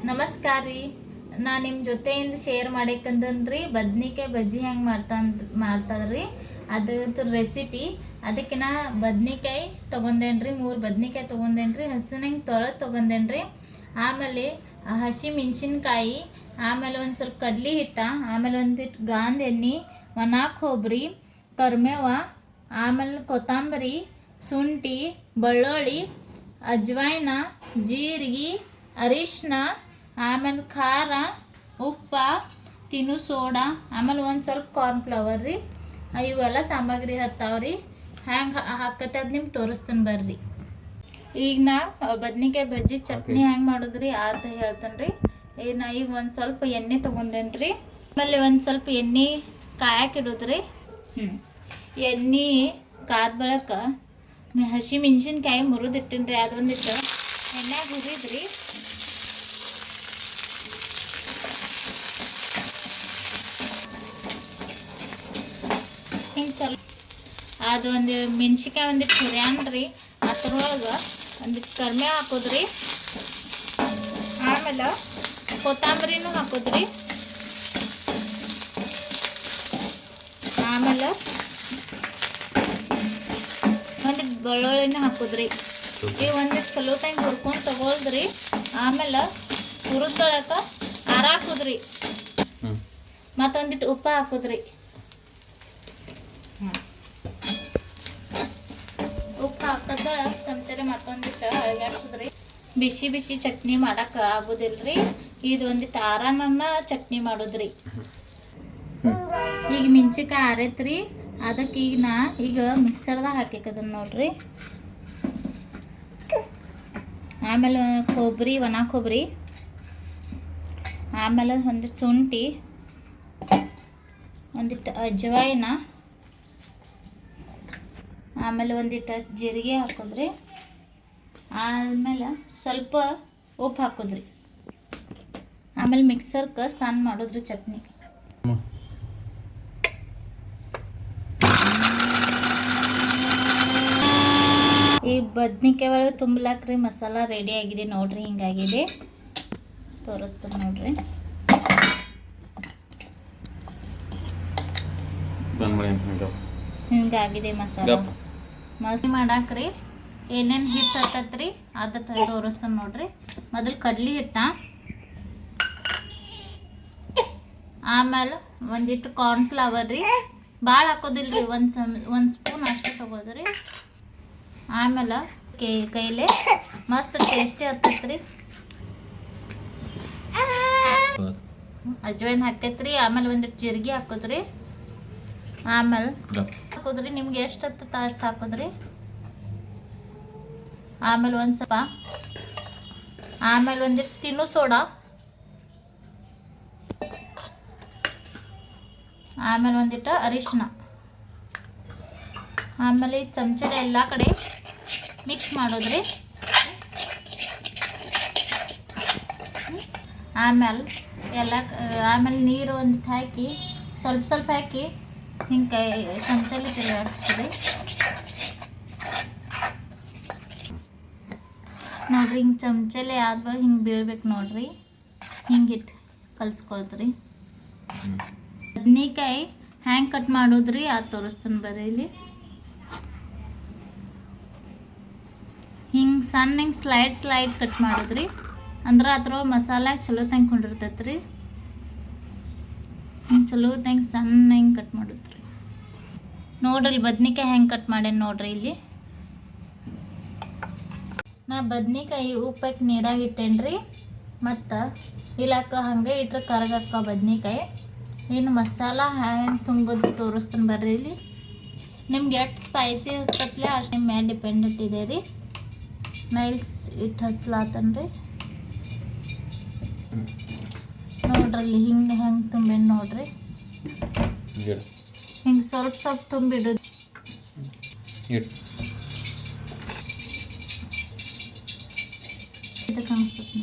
ನಮಸ್ಕಾರ ರೀ. ನಾನು ನಿಮ್ಮ ಜೊತೆಯಿಂದ ಶೇರ್ ಮಾಡಬೇಕಂತಂದ್ರಿ ಬದ್ನಿಕಾಯಿ ಬಜ್ಜಿ ಹೆಂಗೆ ಮಾಡ್ತಾರ್ರಿ ಅದ್ರ ರೆಸಿಪಿ. ಅದಕ್ಕೆ ನಾ ಬದ್ನಿಕಾಯಿ ತೊಗೊಂಡೇನ್ರಿ, 3 ಬದ್ನಿಕಾಯಿ ತೊಗೊಂಡೇನ್ರಿ, ಹಸಿನಂಗೆ ತೊಗೊಂಡೇನ್ರಿ. ಆಮೇಲೆ ಹಸಿ ಮೆಣಸಿನ್ಕಾಯಿ, ಆಮೇಲೆ ಒಂದು ಸ್ವಲ್ಪ ಕಡ್ಲಿ ಹಿಟ್ಟ, ಆಮೇಲೆ ಒಂದಿಟ್ಟು ಗಾಂಧಿ ಎಣ್ಣೆ, ಒಣ ಕೊಬ್ಬರಿ, ಕರಿಬೇವ, ಆಮೇಲೆ ಕೊತ್ತಂಬರಿ, ಶುಂಠಿ, ಬೆಳ್ಳುಳ್ಳಿ, ಅಜ್ವಾಯಿನ, ಜೀರಿಗೆ, ಅರಿಶಿನ, ಆಮೇಲೆ ಖಾರ, ಉಪ್ಪ, ತಿನ್ನು ಸೋಡಾ, ಆಮೇಲೆ ಒಂದು ಸ್ವಲ್ಪ ಕಾರ್ನ್ಫ್ಲವರ್ ರೀ. ಇವೆಲ್ಲ ಸಾಮಗ್ರಿ ಹತ್ತಾವ್ರಿ. ಹ್ಯಾಂಗೆ ಹಾಕತ್ತೆ ಅದು ನಿಮ್ಗೆ ತೋರಿಸ್ತೀನಿ ಬರ್ರಿ. ಈಗ ನಾ ಬದ್ನಿಕಾಯಿ ಬಜ್ಜಿ ಚಟ್ನಿ ಹೆಂಗೆ ಮಾಡೋದ್ರಿ ಅಂತ ಹೇಳ್ತೇನೆ ರೀ. ಈಗ ಒಂದು ಸ್ವಲ್ಪ ಎಣ್ಣೆ ತೊಗೊಂಡೇನಿ ರೀ. ಆಮೇಲೆ ಒಂದು ಸ್ವಲ್ಪ ಎಣ್ಣೆ ಕಾಯಕ್ಕಿಡೋದ್ರಿ. ಎಣ್ಣೆ ಕಾದ ಬಳಕ ಹಸಿ ಮೆಣಸಿನ್ಕಾಯಿ ಮುರಿದಿಟ್ಟೇನಿ ರೀ. ಅದೊಂದಿಟ್ಟು ಎಣ್ಣೆಗೆ ಹುರಿದ್ರಿ. ಹಿಂಗೆ ಚಲೋ ಅದು ಒಂದು ಮೆಣ್ಸಿನ್ಕಾಯಿ ಒಂದಿಟ್ಟು ಹುರಿಯಾಣ್ರಿ. ಅದ್ರೊಳಗೆ ಒಂದಿಟ್ಟು ಕರಿಬೇವು ಹಾಕೋದ್ರಿ. ಆಮೇಲೆ ಕೊತ್ತಂಬರಿನೂ ಹಾಕೋದ್ರಿ. ಆಮೇಲೆ ಒಂದಿಟ್ಟು ಬೆಳ್ಳುಳ್ಳಿನೂ ಹಾಕೋದ್ರಿ. ಈಗ ಒಂದಿಟ್ಟು ಚಲೋ ತಂಗೆ ಹುರ್ಕೊಂಡು ತಗೊಳ್ದ್ರಿ. ಆಮೇಲೆ ಹುರಿದೊಳಕ ಖಾರ ಹಾಕೋದ್ರಿ. ಮತ್ತೊಂದಿಟ್ಟು ಉಪ್ಪು ಹಾಕೋದ್ರಿ. ಉಪ್ಪು ಹಾಕೋದ್ರೊಳಗೆ ಚಮಚರೆ ಮತ್ತೊಂದಿಟ್ಟು ಅಳಗಾಡ್ಸೋದ್ರಿ. ಬಿಸಿ ಬಿಸಿ ಚಟ್ನಿ ಮಾಡೋಕೆ ಆಗೋದಿಲ್ರಿ. ಇದು ಒಂದಿಟ್ಟು ಆರಾಮನ್ನ ಚಟ್ನಿ ಮಾಡೋದ್ರಿ. ಈಗ ಮೆಣ್ಸಿನ್ಕಾಯಿ ಆರೈತ್ರಿ. ಅದಕ್ಕೆ ಈಗ ಮಿಕ್ಸರ್ದಾಗ ಹಾಕಿಕದನ್ನ ನೋಡ್ರಿ. ಆಮೇಲೆ ಕೊಬ್ಬರಿ, ಒಣ ಕೊಬ್ಬರಿ, ಆಮೇಲೆ ಒಂದಿಟ್ಟು ಶುಂಠಿ, ಒಂದಿಟ್ಟು ಅಜ್ವಾಯಿನ, ಆಮೇಲೆ ಒಂದಿಟ್ಟು ಜೀರಿಗೆ ಹಾಕೋದ್ರಿ. ಆಮೇಲೆ ಸ್ವಲ್ಪ ಉಪ್ಪು ಹಾಕೋದ್ರಿ. ಆಮೇಲೆ ಮಿಕ್ಸರ್ಗೆ ಸಣ್ಣ ಮಾಡೋದ್ರಿ ಚಟ್ನಿ. ಈ ಬದ್ನಿಕಾಯಿ ಒಳಗೆ ತುಂಬಲಾಕ್ರಿ ಮಸಾಲ ರೆಡಿ ಆಗಿದೆ ನೋಡ್ರಿ. ಹಿಂಗಾಗಿದೆ, ತೋರಿಸ್ತೀನಿ ನೋಡ್ರಿ. ಹಿಂಗಾಗಿದೆ ಮಸಾಲ. ಮಸ್ತ್ ಮಾಡಾಕ್ರಿ. ಏನೇನು ಹಿಟ್ಟು ಹತ್ತತ್ರಿ ಅದು ತೋರಿಸ್ತಾನೆ ನೋಡ್ರಿ. ಮೊದಲು ಕಡ್ಲಿ ಹಿಟ್ಟ, ಆಮೇಲೆ ಒಂದಿಟ್ಟು ಕಾರ್ನ್ಫ್ಲವರ್ ರೀ. ಭಾಳ ಹಾಕೋದಿಲ್ರಿ, ಒಂದು ಸ್ಪೂನ್ ಅಷ್ಟೇ ತಗೋದ್ರಿ. ಆಮೇಲೆ ಕೈಲೇ ಮಸ್ತ್ ಟೇಸ್ಟಿ ಹತ್ತತ್ರಿ. ಅಜ್ವಾಯಿನ ಹಾಕೈತ್ರಿ. ಆಮೇಲೆ ಒಂದಿಟ್ಟು ಜೀರಿಗೆ ಹಾಕೋದ್ರಿ. ಆಮೇಲೆ ಹಾಕೋದ್ರಿ, ನಿಮ್ಗೆ ಎಷ್ಟು ಹತ್ತತ್ತ ಅಷ್ಟು ಹಾಕೋದ್ರಿ. ಆಮೇಲೆ ಒಂದು ಸ್ವಲ್ಪ, ಆಮೇಲೆ ಒಂದಿಟ್ಟು ತಿನ್ನು ಸೋಡಾ, ಆಮೇಲೆ ಒಂದಿಟ್ಟು ಅರಿಶಿನ. ಆಮೇಲೆ ಈ ಚಮಚದ ಎಲ್ಲ ಕಡೆ ಮಿಕ್ಸ್ ಮಾಡೋದ್ರಿ. ಆಮೇಲೆ ನೀರು ಒಂದಿಟ್ಟು ಹಾಕಿ ಸ್ವಲ್ಪ ಸ್ವಲ್ಪ ಹಾಕಿ ಹಿಂಗೆ ಚಮಚಲ್ಲಿ ತಿರುಗಾಡಿಸ್ತೀರಿ ನೋಡ್ರಿ. ಹಿಂಗೆ ಚಮಚಲ್ಲಿ ಆದ್ಮೇಲೆ ಹಿಂಗೆ ಬೀಳ್ಬೇಕು ನೋಡ್ರಿ. ಹಿಂಗಿಟ್ಟು ಕಲ್ಸ್ಕೊಳ್ತ್ರಿ. ಬದ್ನಿಕಾಯಿ ಹ್ಯಾಂಗೆ ಕಟ್ ಮಾಡೋದ್ರಿ ಅದು ತೋರಿಸ್ತೀನಿ ಬರ್ರಿ. ಇಲ್ಲಿ ಹಿಂಗೆ ಸಣ್ಣ ಹಿಂಗೆ ಸ್ಲೈಡ್ ಕಟ್ ಮಾಡೋದ್ರಿ. ಅಂದ್ರೆ ಅದ್ರ ಮಸಾಲ ಚಲೋ ತಂಗೆ ಕೊಂಡಿರ್ತೈತ್ರಿ. ಹಿಂಗೆ ಚಲೋ ತಂಗೆ ಸಣ್ಣ ಹಿಂಗೆ ಕಟ್ ಮಾಡುತ್ರಿ. ನೋಡ್ರಿ ಬದ್ನಿಕಾಯಿ ಹೆಂಗೆ ಕಟ್ ಮಾಡೇನಿ ನೋಡ್ರಿ. ಇಲ್ಲಿ ನಾ ಬದ್ನಿಕಾಯಿ ಉಪ್ಪಕ್ಕೆ ನೀರಾಗಿ ಇಟ್ಟೇನ್ರಿ. ಮತ್ತು ಇಲ್ಲಕ್ಕ ಹಂಗೆ ಇಟ್ರೆ ಕರಗಕ್ಕ ಬದ್ನಿಕಾಯಿ. ಇನ್ನು ಮಸಾಲ ಹೆಂಗೆ ತುಂಬೋದು ತೋರಿಸ್ತೀನಿ ಬರ್ರಿ. ಇಲ್ಲಿ ನಿಮ್ಗೆ ಎಷ್ಟು ಸ್ಪೈಸಿ ಹಚ್ಚತ್ಲೆ ಅಷ್ಟು ನಿಮ್ಮ ಮೇಲೆ ಡಿಪೆಂಡೆಂಟ್ ಇದೆ ರೀ. ನಾ ಇಲ್ಲಿ ಇಟ್ಟು ಹಚ್ಲಾತನ್ ರೀ. ನೋಡ್ರಲ್ಲಿ ಹಿಂಗೆ ಹೆಂಗೆ ತುಂಬೇನು ನೋಡ್ರಿ. ಹಿಂಗೆ ಸ್ವಲ್ಪ ಸ್ವಲ್ಪ ತುಂಬಿಡೋದು. ಇದು ಕಾಣಿಸ್ತದೆ.